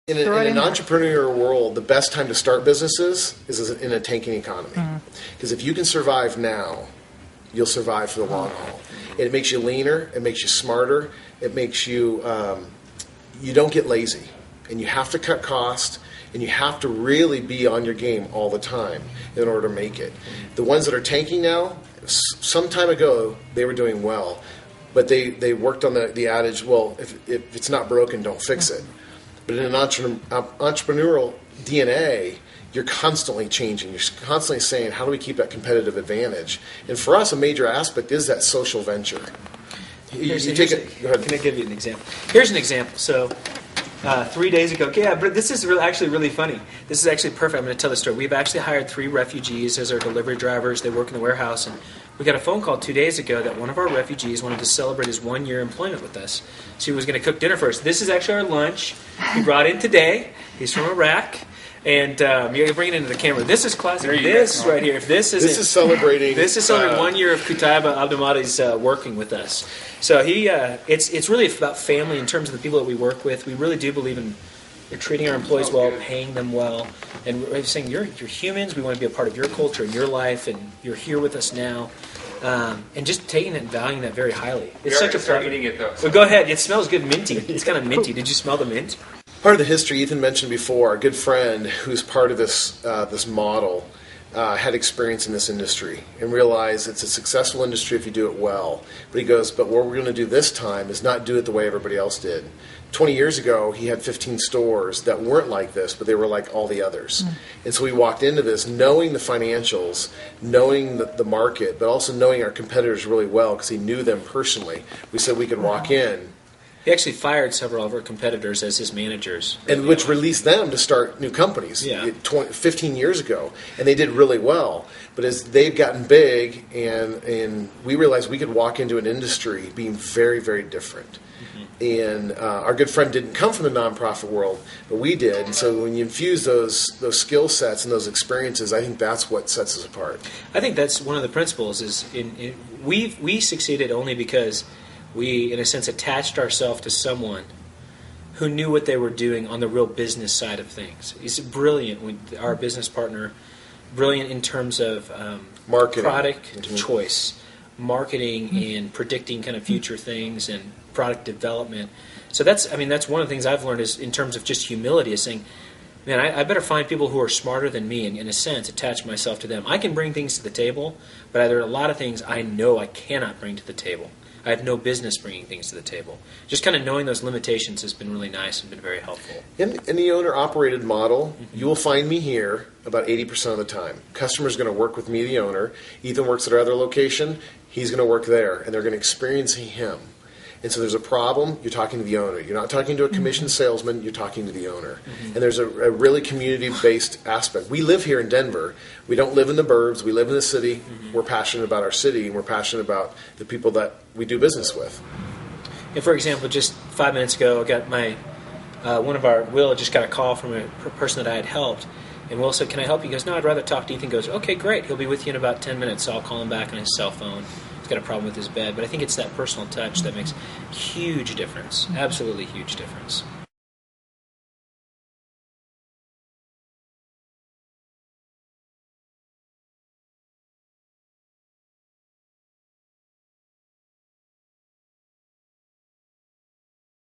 In an entrepreneurial world, the best time to start businesses is in a tanking economy. Because if you can survive now, you'll survive for the long haul. It makes you leaner. It makes you smarter. It makes you, you don't get lazy. And you have to cut costs, and you have to really be on your game all the time in order to make it. The ones that are tanking now, some time ago, they were doing well. But they worked on the adage, well, if it's not broken, don't fix it. But in an entrepreneurial DNA, you're constantly changing. You're constantly saying, how do we keep that competitive advantage? And for us, a major aspect is that social venture. Can I give you an example? Here's an example. So 3 days ago, but this is actually really funny. This is actually perfect. I'm going to tell the story. We've actually hired 3 refugees as our delivery drivers. They work in the warehouse. And we got a phone call 2 days ago that one of our refugees wanted to celebrate his 1-year employment with us. So he was going to cook dinner for us. This is actually our lunch. He brought in today. He's from Iraq. And you're bringing it into the camera. This is classic. This right here. If this is celebrating. This is celebrating 1 year of Kutaiba Abdulmadi's working with us. So it's really about family in terms of the people that we work with. We really do believe in treating our employees well, paying them well, and we're saying you're humans. We want to be a part of your culture and your life, and you're here with us now. And just taking it and valuing that very highly. It's such a start eating it though. So go ahead. It smells good, minty. It's kind of minty. Did you smell the mint? Part of the history Ethan mentioned before, a good friend who's part of this model had experience in this industry and realized it's a successful industry if you do it well. But he goes, but what we're going to do this time is not do it the way everybody else did. 20 years ago, he had 15 stores that weren't like this, but they were like all the others. And so we walked into this knowing the financials, knowing the market, but also knowing our competitors really well because he knew them personally. We said we could walk in. He actually fired several of our competitors as his managers. And which released them to start new companies 15 years ago. And they did really well. But as they've gotten big, and we realized we could walk into an industry being very, very different. And our good friend didn't come from the nonprofit world, but we did. And so when you infuse those skill sets and those experiences, I think that's what sets us apart. I think that's one of the principles. We succeeded only because we, in a sense, attached ourselves to someone who knew what they were doing on the real business side of things. He's brilliant, our business partner, brilliant in terms of marketing, product choice, marketing, and predicting kind of future things and product development. So that's one of the things I've learned is in terms of just humility is saying, man, I better find people who are smarter than me and, in a sense, attach myself to them. I can bring things to the table, but there are a lot of things I know I cannot bring to the table. I have no business bringing things to the table. Just kind of knowing those limitations has been really nice and been very helpful. In the owner-operated model, you will find me here about 80% of the time. Customer's going to work with me, the owner. Ethan works at our other location. He's going to work there, and they're going to experience him. And so there's a problem, you're talking to the owner. You're not talking to a commissioned salesman, you're talking to the owner. And there's a really community-based aspect. We live here in Denver. We don't live in the burbs. We live in the city. We're passionate about our city, and we're passionate about the people that we do business with. And for example, just 5 minutes ago, I got Will just got a call from a person that I had helped. And Will said, can I help you? He goes, no, I'd rather talk to Ethan. He goes, okay, great. He'll be with you in about 10 minutes, so I'll call him back on his cell phone. He's got a problem with his bed. But I think it's that personal touch that makes huge difference, absolutely huge difference.